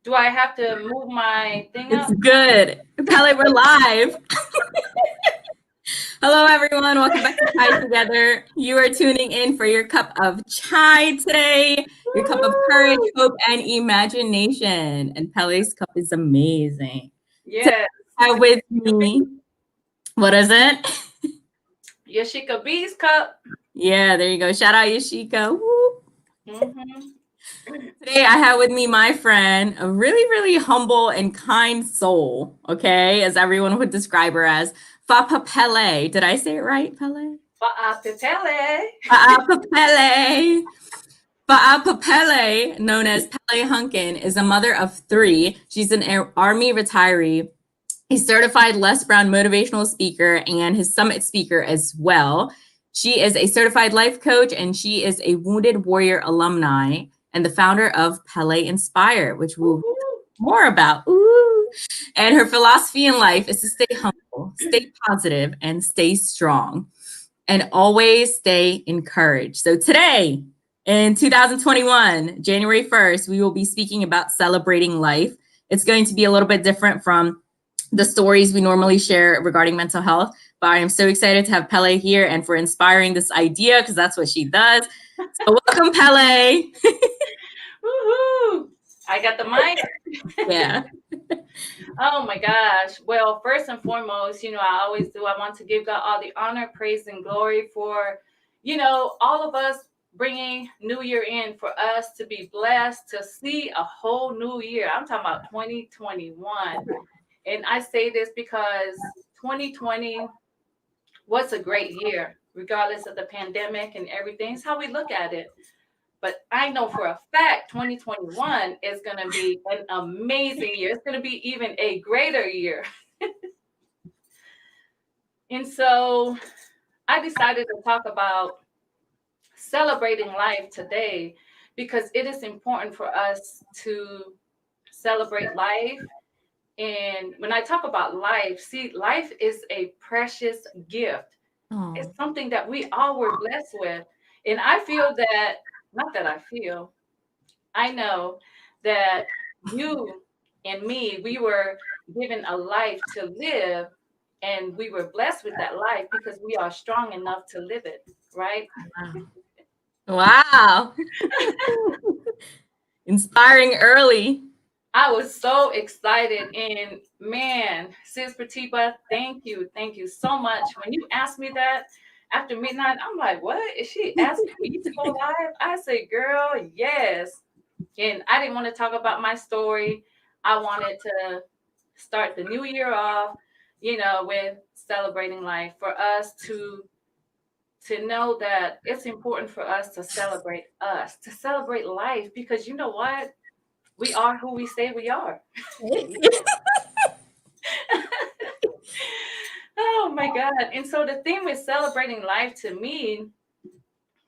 Do I have to move my thing It's up? good. Pele, we're live. Hello, everyone. Welcome back to Chai Together. You are tuning in for your cup of chai today, your cup of courage, Woo! hope, and imagination. And Pele's cup is amazing. Today, Yes. I have with me, what is it? Yashika B's cup. Yeah, there you go. Shout out Yashika. Woo. Mm-hmm. Today, I have with me my friend, a really, really humble and kind soul, okay, as everyone would describe her as. Papa Pele. Did I say it right, Pele? Pele. Papa Pele. Papa Pele, known as Pele Hunkin, is a mother of three. She's an Army retiree, a certified Les Brown motivational speaker, and his summit speaker as well. She is a certified life coach, and she is a Wounded Warrior alumni and the founder of Pele Inspire, which we'll talk Woo-hoo. more about. Ooh. And her philosophy in life is to stay humble, stay positive, and stay strong, and always stay encouraged. So today, in 2021, January 1st, we will be speaking about celebrating life. It's going to be a little bit different from the stories we normally share regarding mental health. But I am so excited to have Pele here and for inspiring this idea because that's what she does. So welcome, Pele. Woo-hoo. I got the mic. Yeah. Oh my gosh. Well, first and foremost, I always do. I want to give God all the honor, praise, and glory for, all of us bringing New Year in, for us to be blessed to see a whole new year. I'm talking about 2021. And I say this because 2020 was a great year, regardless of the pandemic and everything. It's how we look at it. But I know for a fact 2021 is going to be an amazing year. It's going to be even a greater year. And so I decided to talk about celebrating life today because it is important for us to celebrate life. And when I talk about life, see, life is a precious gift. It's Oh. something that we all were blessed with. And I feel that, not that I feel, I know that you and me, we were given a life to live, and we were blessed with that life because we are strong enough to live it, right? Wow. Inspiring early. I was so excited. And man, Sis Pratipa, thank you. Thank you so much. When you asked me that after midnight, I'm like, what? Is she asking me to go live? I say, girl, yes. And I didn't want to talk about my story. I wanted to start the new year off, with celebrating life, for us to know that it's important for us, to celebrate life, because you know what? We are who we say we are. Oh my God. And so the thing with celebrating life to me,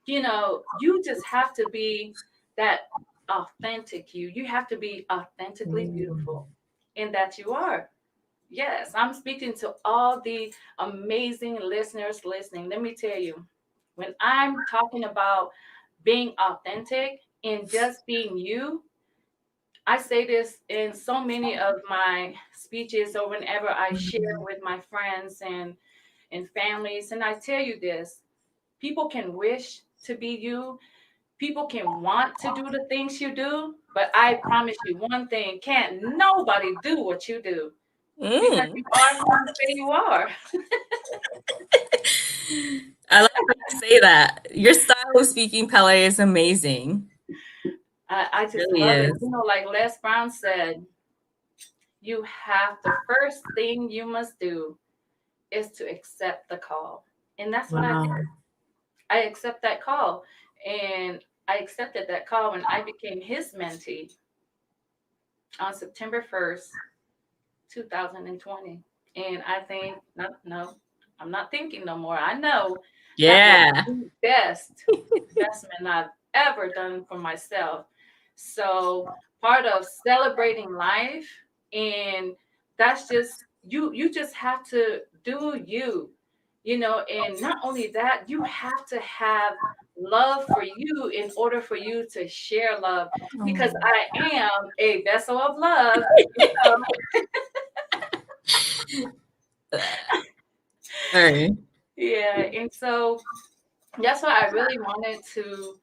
you just have to be that authentic you. You have to be authentically beautiful in that you are. Yes, I'm speaking to all the amazing listeners listening. Let me tell you, when I'm talking about being authentic and just being you, I say this in so many of my speeches or whenever I share with my friends and families. And I tell you this, people can wish to be you, people can want to do the things you do, but I promise you one thing, can't nobody do what you do, because Mm. you are who you say you are. I like how you say that. Your style of speaking, Pele, is amazing. I It just really love it. is. Like Les Brown said, the first thing you must do is to accept the call. And that's what I did. Wow. I accept that call. And I accepted that call when I became his mentee on September 1st, 2020. And I think, no, no, I'm not thinking no more. I know that was Yeah. the best investment I've ever done for myself. So part of celebrating life, and that's just you just have to do you. And not only that, you have to have love for you in order for you to share love, because Oh. I am a vessel of love. So, All right. yeah, and so that's why I really wanted to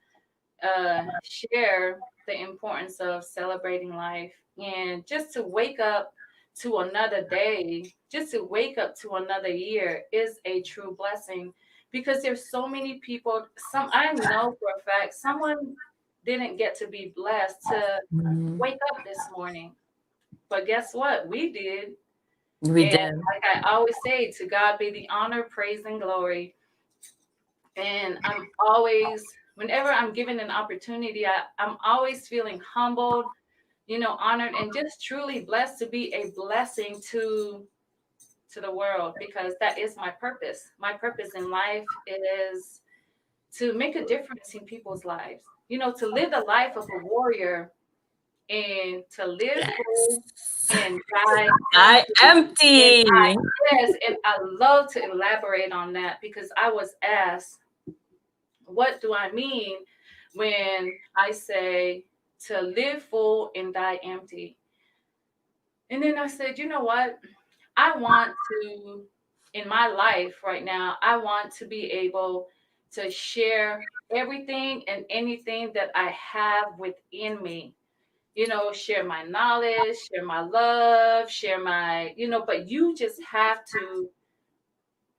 share the importance of celebrating life, and just to wake up to another day, just to wake up to another year is a true blessing, because there's so many people. I know for a fact someone didn't get to be blessed to Mhm. wake up this morning, but guess what? We did. We And did. like I always say, to God be the honor, praise, and glory. And I'm always, whenever I'm given an opportunity, I'm always feeling humbled, honored, and just truly blessed to be a blessing to the world, because that is my purpose. My purpose in life is to make a difference in people's lives. To live the life of a warrior, and to live full Yes. and die I empty. And empty. yes, and I love to elaborate on that, because I was asked, what do I mean when I say to live full and die empty? And then I said, you know what? I want to, in my life right now, I want to be able to share everything and anything that I have within me. Share my knowledge, share my love, share but you just have to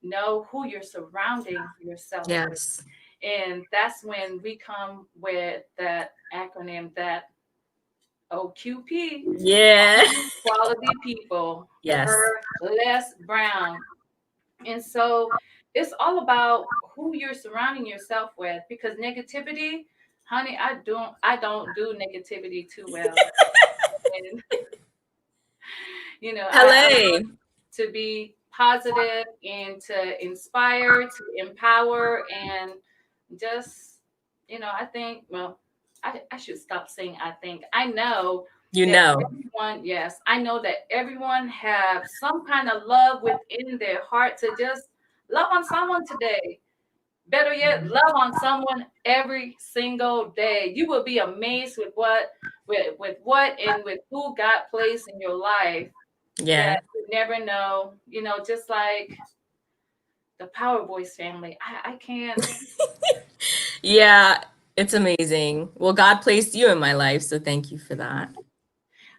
know who you're surrounding yourself with. Yes. And that's when we come with that acronym, that OQP, Yeah. quality people, Yes. per Les Brown. And so it's all about who you're surrounding yourself with, because negativity, honey, I don't do negativity too well. And I Pele. to be positive and to inspire, to empower, and just, I think, well, I should stop saying I think. I know You that know. everyone, yes, I know that everyone have some kind of love within their heart to just love on someone today. Better yet, love on someone every single day. You will be amazed with what and with who God placed in your life, Yeah. that you never know, just like the Power Boys family. I can't. Yeah. It's amazing. Well, God placed you in my life, so thank you for that.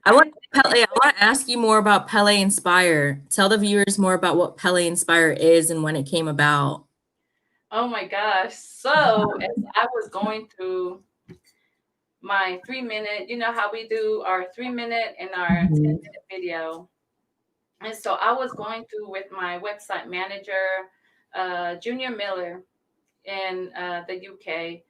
I want I Pele, I want to ask you more about Pele Inspire. Tell the viewers more about what Pele Inspire is and when it came about. Oh my gosh. So as I was going through my 3 minute, you know how we do our 3 minute and our 10 minute video. And so I was going through with my website manager, Junior Miller in the UK,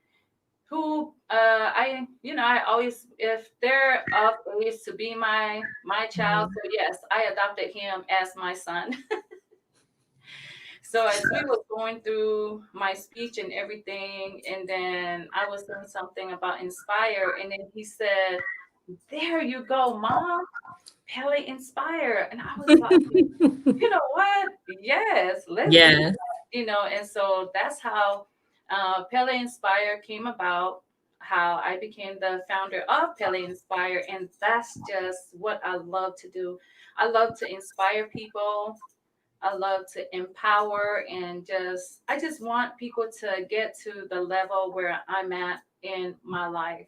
who I always, if they're of age to be my child, so yes, I adopted him as my son. So as we were going through my speech and everything, and then I was saying something about inspire, and then he said, "There you go, Mom, Pele Inspire," and I was like, you know what? Yes, let's do Yes. that. And so that's how Pele Inspire came about, how I became the founder of Pele Inspire. And that's just what I love to do. I love to inspire people. I love to empower, and I just want people to get to the level where I'm at in my life.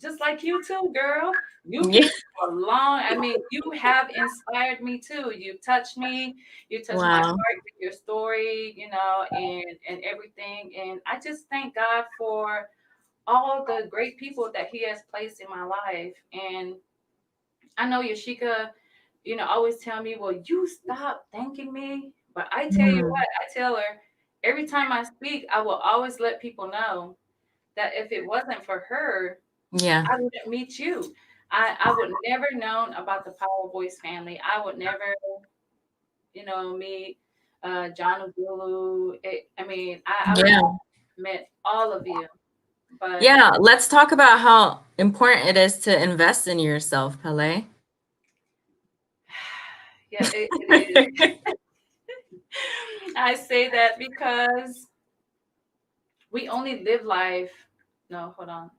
Just like you too, girl. You Yeah. came from a long, I mean, you have inspired me too. You touched me, you touched my Wow. heart with your story, and everything. And I just thank God for all the great people that He has placed in my life. And I know Yashika, always tell me, well, you stop thanking me. But I tell you Mm. what, I tell her every time I speak, I will always let people know that if it wasn't for her, Yeah. I wouldn't meet you. I would never known about the Power Voice family. I would never, meet John Ogulu. I mean, I would Yeah. have met all of you. But Yeah. Let's talk about how important it is to invest in yourself, Pele. yeah, it is. I say that because we only live life. No, hold on.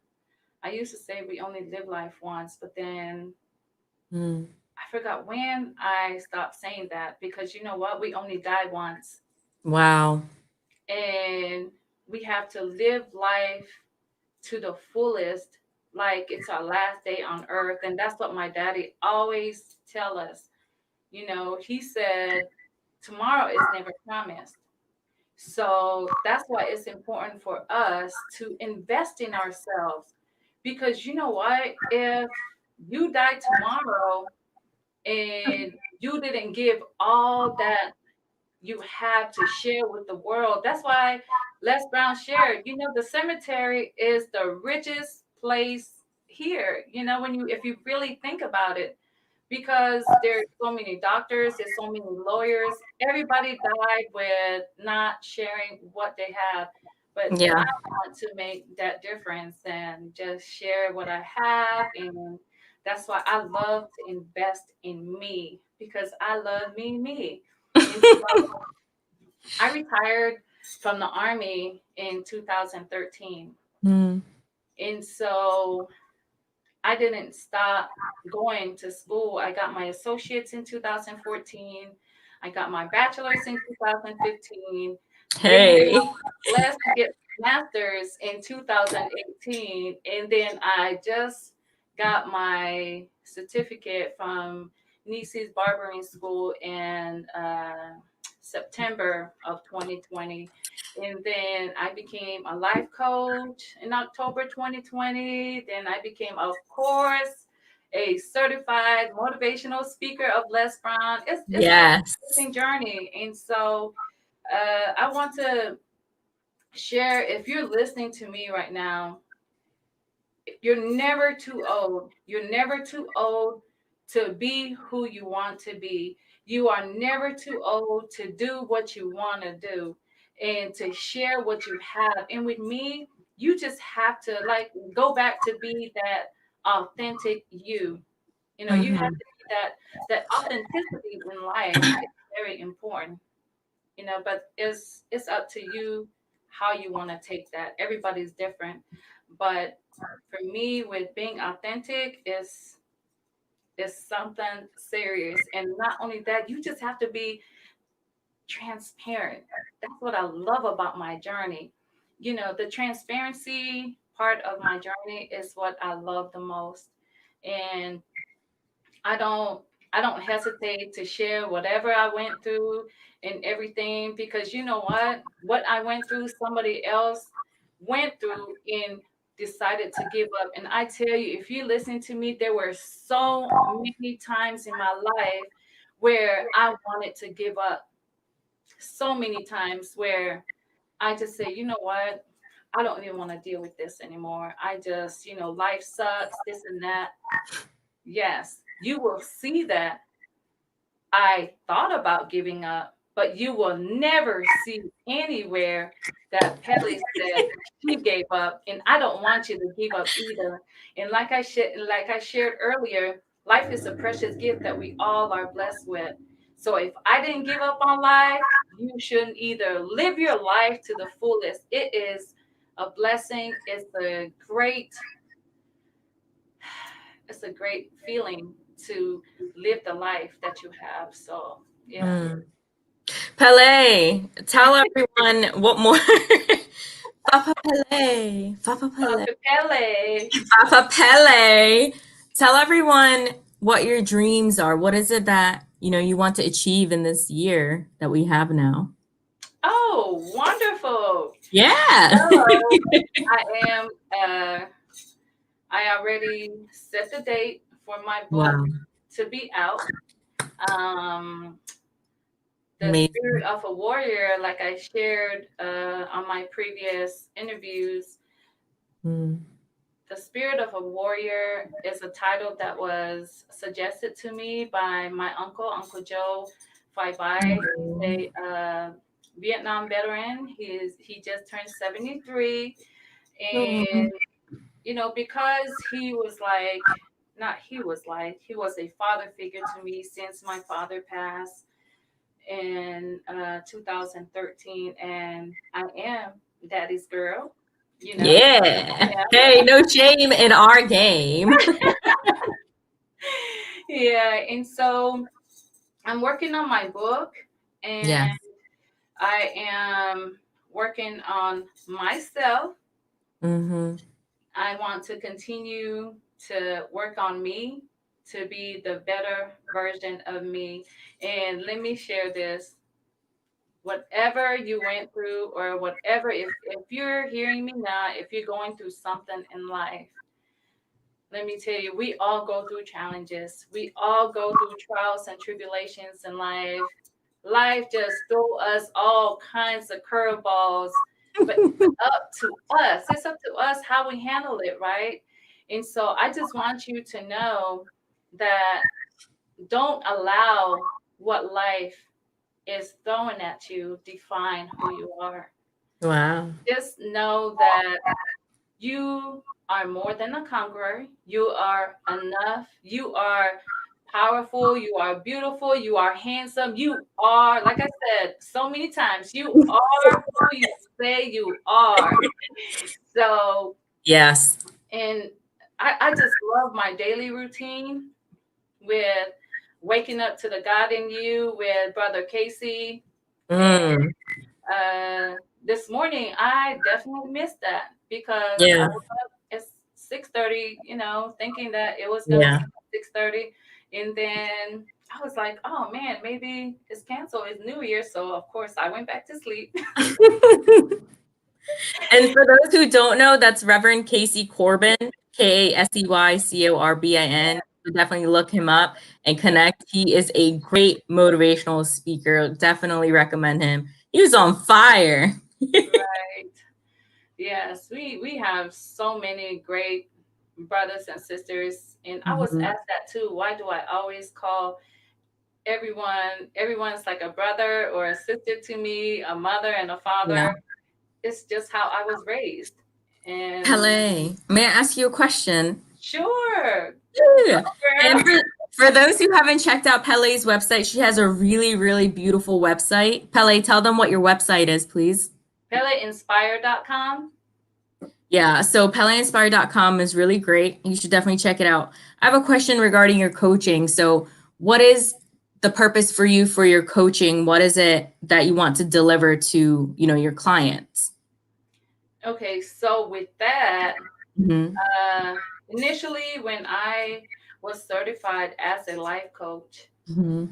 I used to say we only live life once, but then Mm. I forgot when I stopped saying that because you know what? We only die once. Wow. And we have to live life to the fullest, like it's our last day on earth. And that's what my daddy always tell us. You know, he said, tomorrow is never promised. So that's why it's important for us to invest in ourselves. Because you know what? If you die tomorrow and you didn't give all that you have to share with the world, that's why Les Brown shared, you know, the cemetery is the richest place here. You know, when you, if you really think about it, because there's so many doctors, there's so many lawyers. Everybody died with not sharing what they have. But I Yeah. want to make that difference and just share what I have. And that's why I love to invest in me because I love me. And so I retired from the Army in 2013. Mm. And so I didn't stop going to school. I got my associates in 2014. I got my bachelor's in 2015. Then Hey. I was blessed to get master's in 2018. And then I just got my certificate from Nice's Barbering School in September of 2020. And then I became a life coach in October 2020. Then I became, of course, a certified motivational speaker of Les Brown. It's been an Yes. amazing journey. And so I want to share, if you're listening to me right now, you're never too old. You're never too old to be who you want to be. You are never too old to do what you want to do and to share what you have. And with me, you just have to like go back to be that authentic you. You know, you have Hmm. to be that authenticity in life is very important. You know, but it's up to you how you want to take that. Everybody's different, but for me, with being authentic is something serious. And not only that, you just have to be transparent. That's what I love about my journey. You know, the transparency part of my journey is what I love the most. And I don't I don't hesitate to share whatever I went through and everything because you know what I went through somebody else went through and decided to give up. And I tell you, if you listen to me, there were so many times in my life where I wanted to give up. So many times where I just say, you know what, I don't even want to deal with this anymore. I just, you know, life sucks, this and that. Yes, you will see that I thought about giving up, but you will never see anywhere that Pele said she gave up, and I don't want you to give up either. And like I shared earlier, life is a precious gift that we all are blessed with. So if I didn't give up on life, you shouldn't either. Live your life to the fullest. It is a blessing. It's a great feeling to live the life that you have. So yeah. Mm. Pele, tell everyone what more. Papa Pele. Papa Pele. Papa Pele. Papa Pele. Tell everyone what your dreams are. What is it that, you want to achieve in this year that we have now? Oh, wonderful. Yeah. So I am I already set the date for my book Wow. to be out. Um the Amazing. spirit of a warrior, like I shared on my previous interviews, Mm. the spirit of a warrior is a title that was suggested to me by my Uncle Joe Faibai. He's a Vietnam veteran. He just turned 73. Oh. And, you know, because he was like, not he was like, he was a father figure to me since my father passed. in 2013, and I am daddy's girl. You know, Yeah. yeah, Hey, no shame in our game. yeah. And so I'm working on my book, and Yes. I am working on myself. Mm-hmm. I want to continue to work on me to be the better version of me. And let me share this. Whatever you went through, or whatever, if you're hearing me now, if you're going through something in life, let me tell you, we all go through challenges. We all go through trials and tribulations in life. Life just throw us all kinds of curveballs, but it's up to us. It's up to us how we handle it, right? And so I just want you to know that don't allow what life is throwing at you define who you are. Wow. Just know that you are more than a conqueror. You are enough. You are powerful. You are beautiful. You are handsome. You are, like I said so many times, you are who you say you are. So, Yes. and I just love my daily routine with waking up to the God in you with Brother Casey. And Mm. this morning, I definitely missed that because I Yeah. woke up at 6:30, thinking that it was gonna Yeah. be 6:30, and then I was like, "Oh man, maybe it's canceled. It's New Year." So of course, I went back to sleep. And for those who don't know, that's Reverend Casey Corbin, Kaseycorbin. So definitely look him up and connect. He is a great motivational speaker. Definitely recommend him. He was on fire. Right. Yes, we have so many great brothers and sisters, and I was Mhm. asked that too. Why do I always call everyone's like a brother or a sister to me, a mother and a Yeah. father? It's just how I was raised. And Pele, may I ask you a question? sure, Yeah. girl. And for those who haven't checked out Pele's website, she has a really, really beautiful website. Pele, tell them what your website is, please. PeleInspire.com. Yeah, so PeleInspire.com is really great. You should definitely check it out. I have a question regarding your coaching. So, what is the purpose for you for your coaching? What is it that you want to deliver to, your clients? Okay, so with that, Mm-hmm. uh, initially when I was certified as a life coach, Mm-hmm.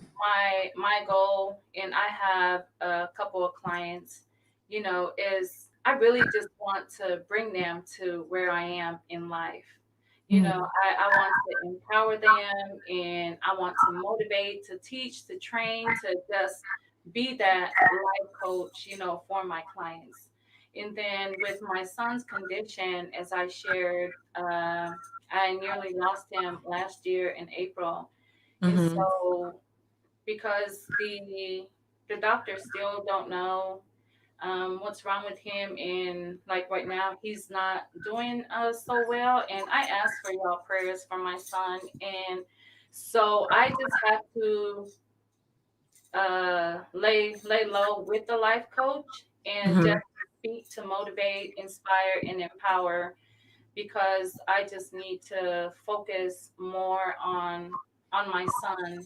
my goal, and I have a couple of clients, is I really just want to bring them to where I am in life. I want to empower them, and I want to motivate, to teach, to train, to just be that life coach, for my clients. And then with my son's condition, as I shared, I nearly lost him last year in April. And Mm-hmm. so because the doctors still don't know what's wrong with him, and like right now he's not doing so well, and I asked for y'all prayers for my son, and so I just have to lay low with the life coach and Mm-hmm. just speak to motivate, inspire, and empower, because I just need to focus more on my son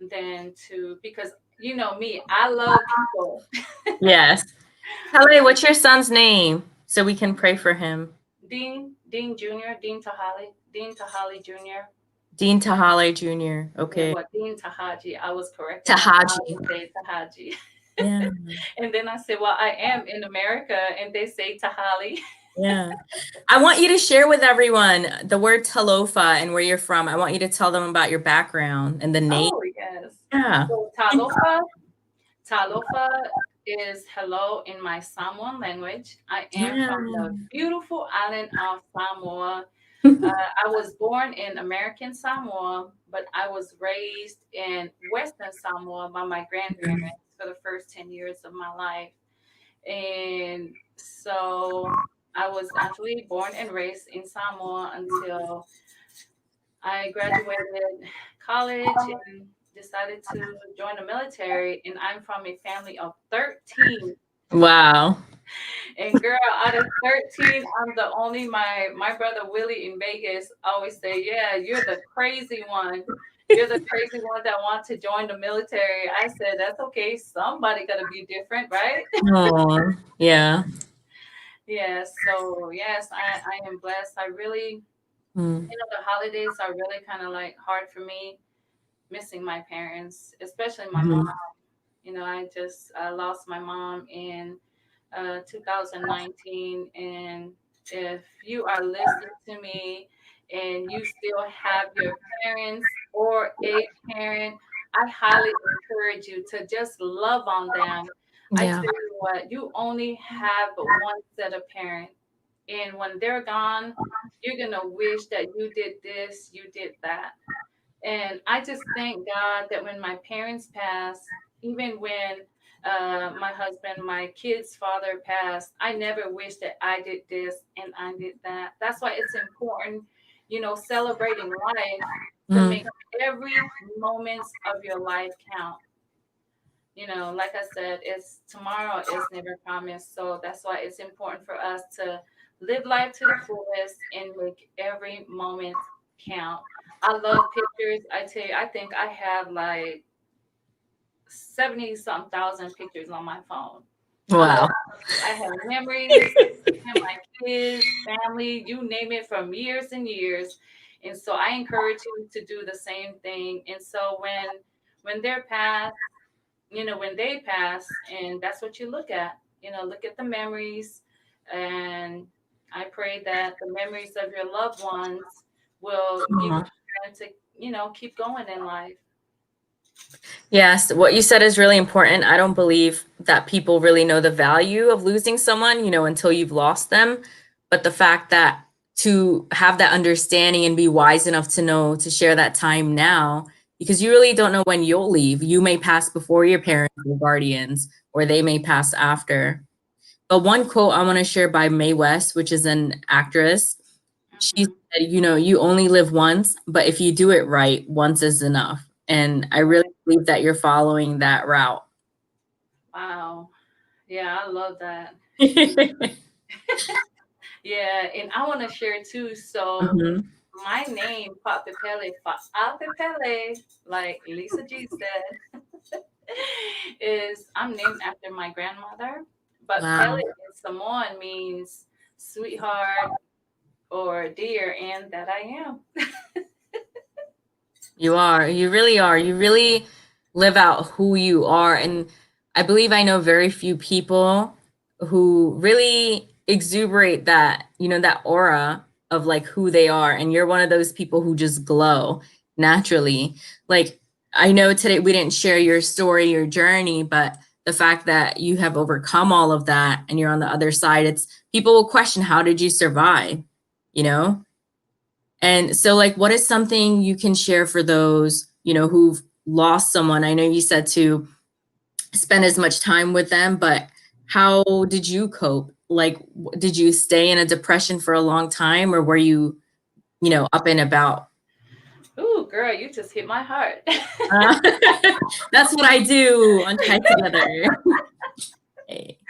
than to, because you know me, I love people. Yes. Pele, what's your son's name so we can pray for him? Dean Jr., Dean Tahali Jr. Dean Tahale Jr. Yeah, Okay. well, Dean Tahaji. I was corrected on how Tahaji. to say Tahaji. Yeah. And then I said, well, I am in America, and they say Tahali. Yeah. I want you to share with everyone the word Talofa and where you're from. I want you to tell them about your background and the name. Oh, yes. Yeah. So Talofa is hello in my Samoan language. I am Yeah. from the beautiful island of Samoa. I was born in American Samoa, but I was raised in Western Samoa by my grandparents for the first 10 years of my life. And so I was actually born and raised in Samoa until I graduated college and decided to join the military, and I'm from a family of 13. Wow. And girl, out of 13, I'm the only my brother Willie in Vegas always say, "Yeah, you're the crazy one. You're the crazy one that wants to join the military." I said, "That's okay. Somebody got to be different, right?" Oh, yeah. Yes. So yes, I am blessed. I really, Mm. the holidays are really kind of like hard for me, missing my parents, especially my mom. Mhm. I just lost my mom in 2019. And if you are listening to me and you still have your parents or a parent, I highly encourage you to just love on them. I Yeah. tell you what, you only have one set of parents. And when they're gone, you're going to wish that you did this, you did that. And I just thank God that when my parents passed, even when my husband, my kid's father passed, I never wished that I did this and I did that. That's why it's important, celebrating life to Mm. make every moment of your life count. Like I said, it's tomorrow is never promised. So that's why it's important for us to live life to the fullest and make every moment count. I love pictures. I tell you, I think I have like 70 some thousand pictures on my phone. I love Wow. pictures. I have memories and my kids, family, you name it, from years and years. And so I encourage you to do the same thing. And so when they're passed, when they pass, and that's what you look at, look at the memories. And I pray that the memories of your loved ones will give you Aw. strength to, keep going in life. Yes, what you said is really important. I don't believe that people really know the value of losing someone, until you've lost them. But the fact that to have that understanding and be wise enough to know to share that time now, because you really don't know when you'll leave. You may pass before your parents or guardians, or they may pass after. But one quote I want to share by Mae West, which is an actress, she Hmm. said, you only live once, but if you do it right, once is enough. And I really believe that you're following that route. Wow. Yeah, I love that. And Mhm. yeah, and I want to share too. So my name, Pape Pele, Pape Pele, like Lisa G said, is I'm named after my grandmother. But Pele Wow. in Samoan means sweetheart or dear, and that I am. You are. You really are. You really live out who you are. And I believe I know very few people who really exuberate that, that aura of like who they are. And you're one of those people who just glow naturally. Like, I know today we didn't share your story, your journey, but the fact that you have overcome all of that and you're on the other side, it's people will question, how did you survive? You know? And so, like, what is something you can share for those, who've lost someone? I know you said to spend as much time with them, but how did you cope? Like, did you stay in a depression for a long time, or were you, up and about? Ooh, girl, you just hit my heart. Uh, that's what I do on Tied Together. Hey.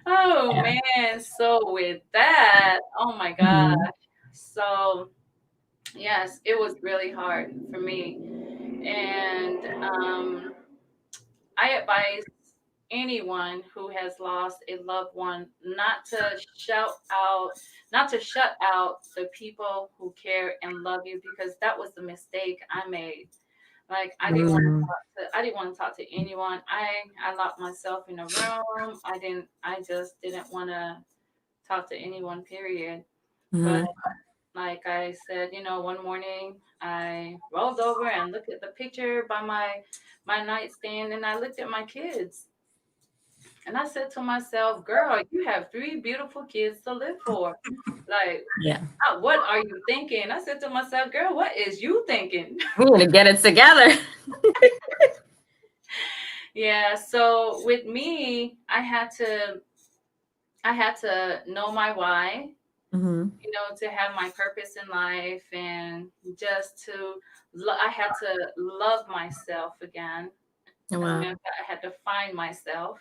Oh Yeah. man, so with that, oh my God. Mhm. So yes, it was really hard for me. And I advise anyone who has lost a loved one not to not to shut out the people who care and love you, because that was the mistake I made. Like Mm. I didn't want to talk to anyone. I locked myself in a room. I just didn't want to talk to anyone, period. But Mhm. like I said, one morning I rolled over and looked at the picture by my nightstand, and I looked at my kids, and I said to myself, "Girl, you have three beautiful kids to live for. Like, Yeah. what are you thinking?" I said to myself, "Girl, what is you thinking?" We're gonna get it together. Yeah. So with me, I had to know my why, Hmm. to have my purpose in life, and just to I had to love myself again. Wow. I had to find myself.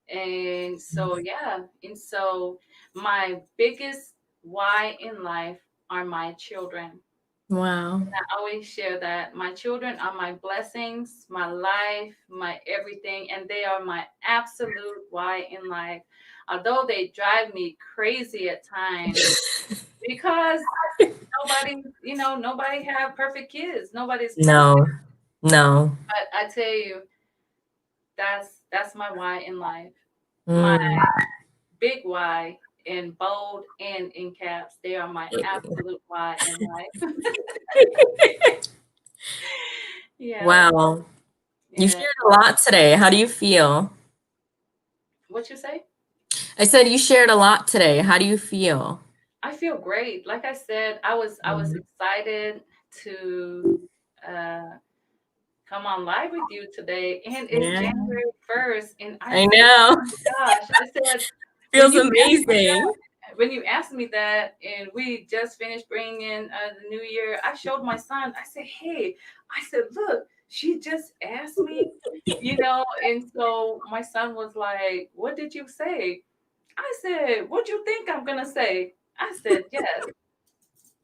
And so, yeah. And so, my biggest why in life are my children. Wow. I always share that my children are my blessings, my life, my everything, and they are my absolute why in life. Although they drive me crazy at times because nobody have perfect kids. Nobody's perfect. No, no. But I tell you, that's my why in life. My Mm. big why in bold and in caps. They are my absolute why in life. Yes. Wow. You Yeah. shared a lot today. How do you feel? What you say? I said you shared a lot today. How do you feel? I feel great. Like I said, I was Mm. excited to uh, come on live with you today, and it's Yeah, January 1st, and I I said, know. "Oh my gosh!" I said, when Feels you asked me amazing. that, when you asked me that, and we just finished bringing in the new year, I showed my son. I said, "Hey," I said, "Look, she just asked me." And so my son was like, "What did you say?" I said, "What do you think I'm gonna say?" I said, "Yes."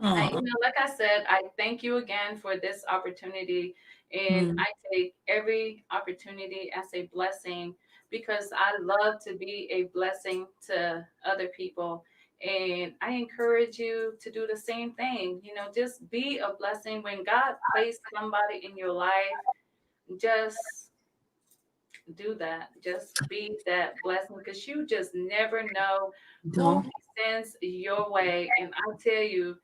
Aw. Like I said, I thank you again for this opportunity. And Mm. I take every opportunity as a blessing because I love to be a blessing to other people. And I encourage you to do the same thing. Just be a blessing when God placed somebody in your life. Just do that. Just be that blessing because you just never know who Don't. He sends your way. And I tell you,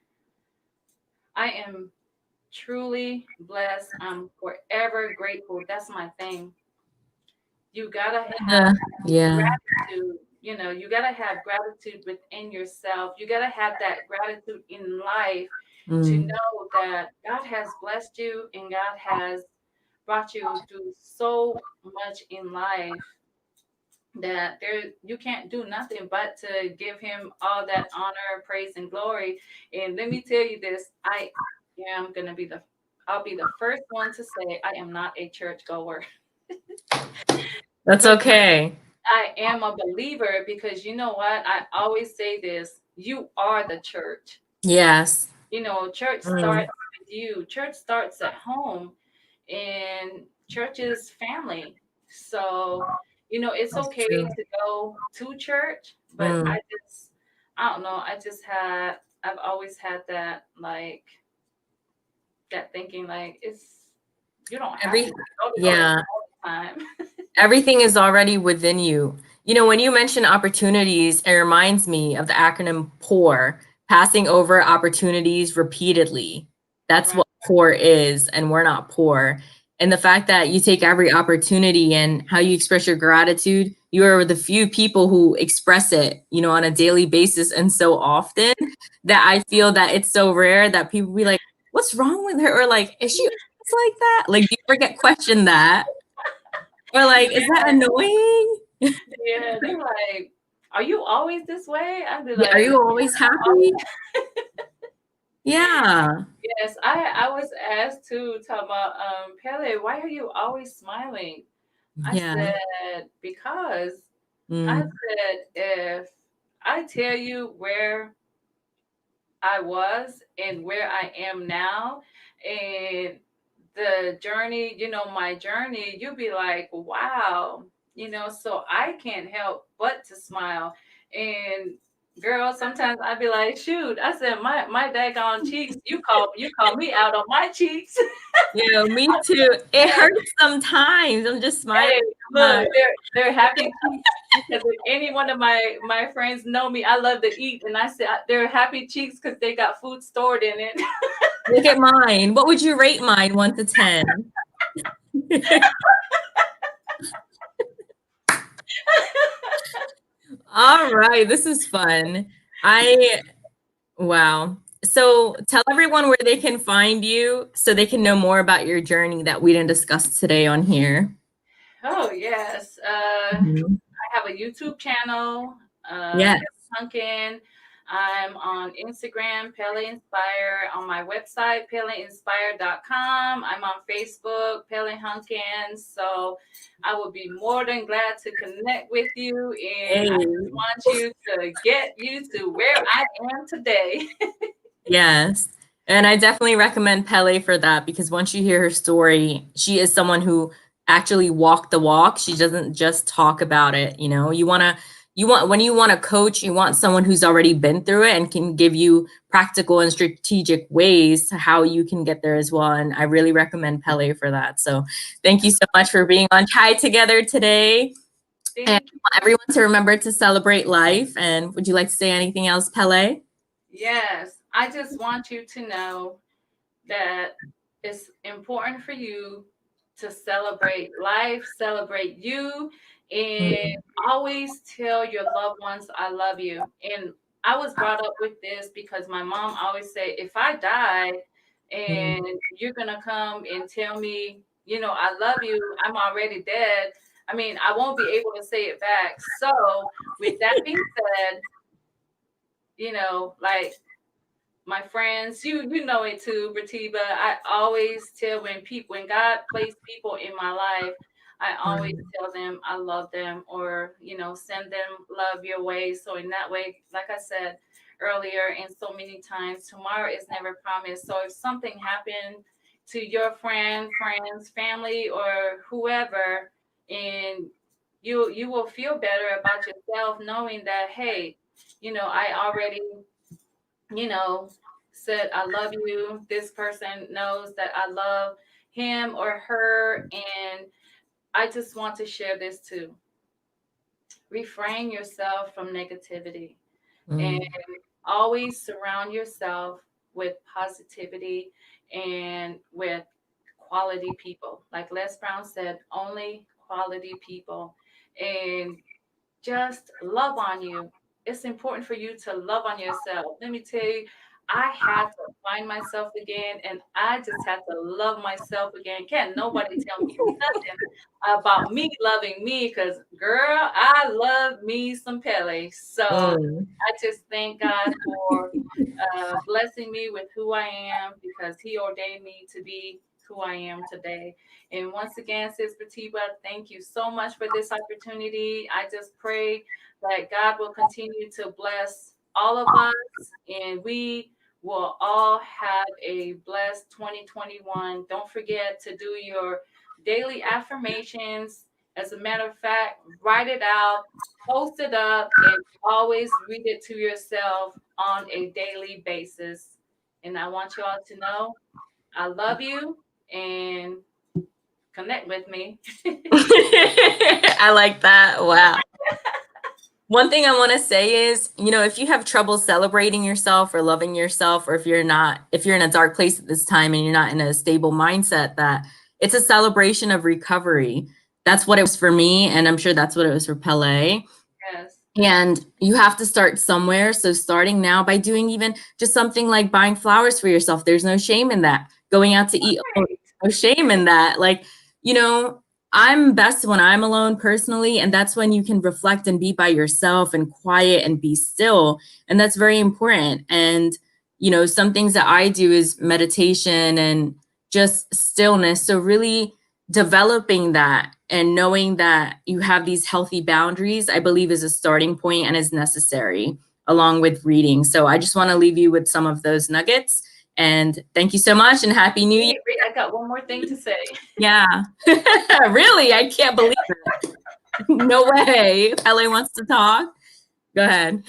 I am truly blessed. I'm forever grateful. That's my thing. You gotta have Uh, yeah. gratitude. You gotta have gratitude within yourself. You gotta have that gratitude in life to Mm. know that God has blessed you and God has brought you through so much in life that you can't do nothing but to give him all that honor, praise, and glory. And let me tell you this, am gonna be the I'll be the first one to say I am not a church goer. That's But okay. I am a believer because you know what? I always say this, you are the church. Yes. Church Mm. starts with you. Church starts at home, and church is family. So, it's That's okay true. to go to church, but Mm. I don't know, I've always had that, like, that thinking, like, you don't have Every to go to church yeah. all the time. Everything is already within you. When you mention opportunities, it reminds me of the acronym POUR, passing over opportunities repeatedly. That's Right. what poor is, and we're not poor. And the fact that you take every opportunity and how you express your gratitude, you are the few people who express it, on a daily basis and so often that I feel that it's so rare that people be like, what's wrong with her? Or like, is she always like that? Like, do you ever get questioned that? Or like, is that annoying? Yeah, they're like, "Are you always this way?" I'd be Yeah, are like, you always happy? Yeah. yes, I was asked to talk about Pele, why are you always smiling? I Yeah. said, because I Mm. said, if I tell you where I was and where I am now and the journey, my journey, you'll be like, wow, so I can't help but to smile. And girl, sometimes I'd be like, shoot, I said, my daggone cheeks, you call me out on my cheeks. Yeah, me too. It hurts sometimes. I'm just smiling Hey, so much. look, they're happy cheeks because if any one of my friends know me, I love to eat, and I said they're happy cheeks because they got food stored in it. Look at mine. What would you rate mine 1 to 10? All right, this is fun. I wow. So tell everyone where they can find you so they can know more about your journey that we didn't discuss today on here. Oh yes, Mhm. I have a YouTube channel, Yes. Sunken. I'm on Instagram, Pele Inspire, on my website, peleinspire.com. I'm on Facebook, Pele Hunkins. So I will be more than glad to connect with you. And I just Hey. want you to get you to where I am today. Yes. And I definitely recommend Pele for that because once you hear her story, she is someone who actually walked the walk. She doesn't just talk about it, you know. When you want to coach, you want someone who's already been through it and can give you practical and strategic ways to how you can get there as well. And I really recommend Pele for that. So thank you so much for being on Tie Together today. And I Thank you. want everyone to remember to celebrate life. And would you like to say anything else, Pele? Yes, I just want you to know that it's important for you to celebrate life, celebrate you, and Mm, always tell your loved ones, I love you. And I was brought up with this because my mom always said, if I die mm, and you're going to come and tell me, I love you, I'm already dead. I mean, I won't be able to say it back. So, with that being said, like my friends, you know it too, Bratiba. I always tell when God placed people in my life, I always mm, tell them I love them, or send them love your way. So in that way, like I said earlier, and so many times, tomorrow is never promised. So if something happened to your friends, family, or whoever, and you will feel better about yourself knowing that, hey, I already you know, said, I love you. This person knows that I love him or her. And I just want to share this too. Refrain yourself from negativity and mm. always surround yourself with positivity and with quality people. Like Les Brown said, only quality people. And just love on you. It's important for you to love on yourself. Let me tell you, I had to find myself again and I just had to love myself again. Can't nobody tell me nothing about me loving me because, girl, I love me some Pele. So Mm. I just thank God for blessing me with who I am because He ordained me to be who I am today. And once again, Sis Batiba, thank you so much for this opportunity. I just pray that God will continue to bless all of us and we will all have a blessed 2021. Don't forget to do your daily affirmations. As a matter of fact, write it out, post it up, and always read it to yourself on a daily basis. And I want you all to know I love you and connect with me. I like that. Wow. One thing I want to say is, if you have trouble celebrating yourself or loving yourself, or if you're in a dark place at this time and you're not in a stable mindset, that it's a celebration of recovery. That's what it was for me. And I'm sure that's what it was for Pele. Yes. And you have to start somewhere. So starting now by doing even just something like buying flowers for yourself, there's no shame in that. Going out to eat, alone, Right. no shame in that. Like, you know, I'm best when I'm alone personally. And that's when you can reflect and be by yourself and quiet and be still. And that's very important. And, some things that I do is meditation and just stillness. So really developing that and knowing that you have these healthy boundaries, I believe is a starting point and is necessary along with reading. So I just want to leave you with some of those nuggets. And thank you so much and Happy New Year. Wait, I got one more thing to say. Yeah. Really? I can't believe it. No way. Pele wants to talk. Go ahead.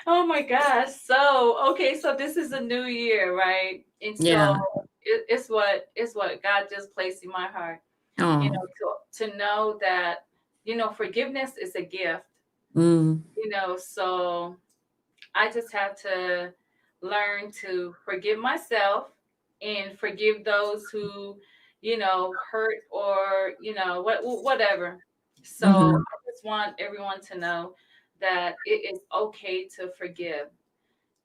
Oh my gosh. So, okay, so this is a new year, right? And so Yeah. it's what God just placed in my heart. Oh. To know that, forgiveness is a gift, Mm. so I just have to learn to forgive myself and forgive those who, hurt or, whatever. So Mm-hmm. I just want everyone to know that it is okay to forgive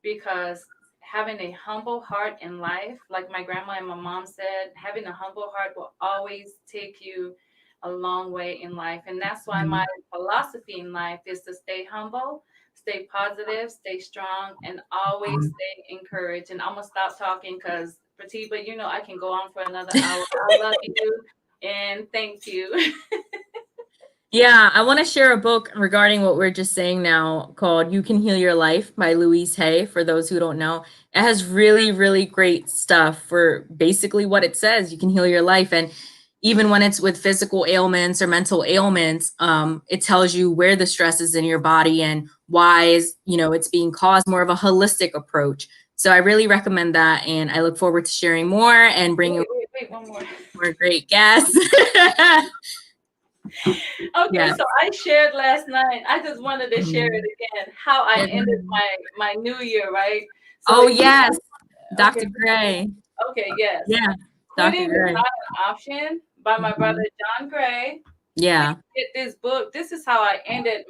because having a humble heart in life, like my grandma and my mom said, having a humble heart will always take you a long way in life. And that's why my philosophy in life is to stay humble, stay positive, stay strong, and always stay encouraged. And I'm gonna stop talking because Pratiba, you know I can go on for another hour. I love you and thank you. Yeah, I want to share a book regarding what we're just saying now called You Can Heal Your Life by Louise Hay, for those who don't know. It has really, really great stuff for basically what it says. You can heal your life. And even when it's with physical ailments or mental ailments, it tells you where the stress is in your body and why is, it's being caused, more of a holistic approach. So I really recommend that. And I look forward to sharing more and bringing Wait, one more. more great guests. Okay, Yeah. so I shared last night. I just wanted to share it again. How I Yeah. ended my new year, right? So Oh, yes. okay, Dr. Gray. okay, yes. Yeah. Dr. Quitting is Gray. not an option by my brother John Gray. Yeah. Get this book. This is how I ended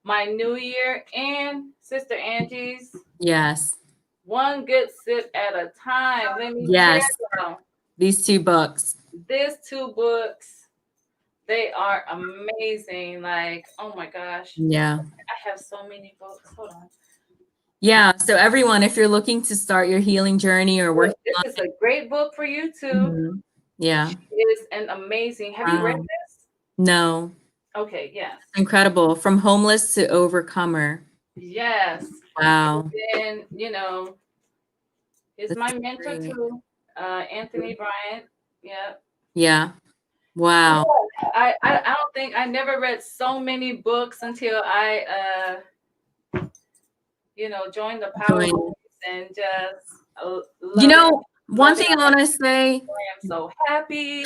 my new year. And Sister Angie's Yes. One Good Sip at a Time. Let me tell Yes. you, These two books. these two books, they are amazing. Like, oh my gosh. Yeah. I have so many books. Hold on. Yeah. So everyone, if you're looking to start your healing journey or working This on is a great book for you too. Mhm. Yeah. She is an amazing. Have you read Wow. this? No. Okay, yes. Incredible. From homeless to overcomer. Yes. Wow. And he's That's my mentor great. too. Anthony Bryant. Yeah. Yeah. Wow. I don't think I never read so many books until I joined the Power Join. Groups and just love it. One Love it. thing I want to say, I am so happy.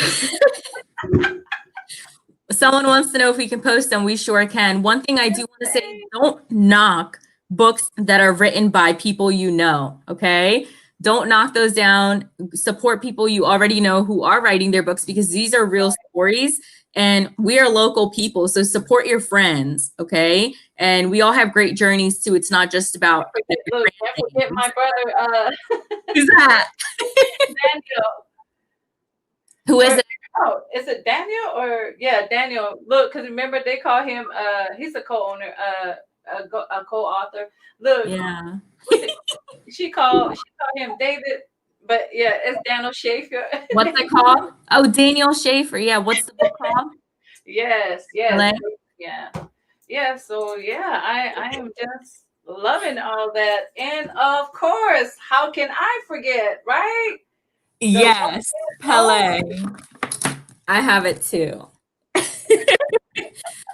someone wants to know if we can post them. We sure can. One thing I do want to say, don't knock books that are written by people you know, okay? Don't knock those down. Support people you already know who are writing their books, because these are real stories and we are local people. So support your friends, okay? And we all have great journeys too. It's not just about Look, don't forget my brother who's that? Daniel. Who is it? Oh, is it Daniel or Daniel? Look, because remember they call him he's a co-owner, a co-author. Look, Yeah. she called him David, but yeah, it's Daniel Schaefer. What's it called? Oh, Daniel Schaefer. Yeah. What's the book called? Yes, LA? yeah, yeah. So yeah, I am just loving all that, and of course, how can I forget, right? Yes, Pele. I have it too.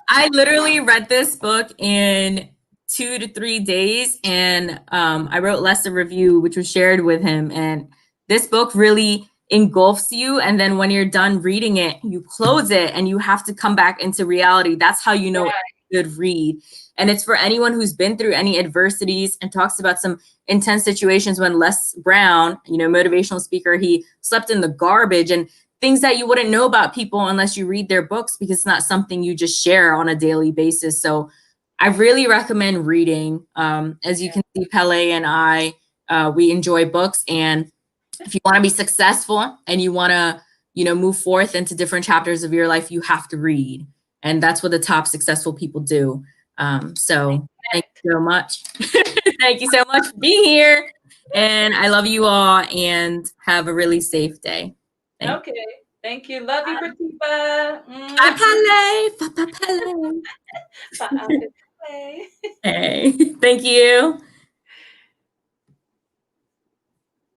I literally read this book in 2 to 3 days, and I wrote Les a review, which was shared with him. And this book really engulfs you. And then when you're done reading it, you close it and you have to come back into reality. That's how you know it's a good read. And it's for anyone who's been through any adversities, and talks about some intense situations when Les Brown, motivational speaker, he slept in the garbage and things that you wouldn't know about people unless you read their books, because it's not something you just share on a daily basis. So I really recommend reading. As you can see, Pele and I, we enjoy books. And if you want to be successful and you want to, move forth into different chapters of your life, you have to read. And that's what the top successful people do. So thank you so much. Thank you so much for being here. And I love you all, and have a really safe day. Okay. Thank you. Love you, Pratiba. Bye, Pele. Bye, Pele. Bye, Pele. Hey, thank you.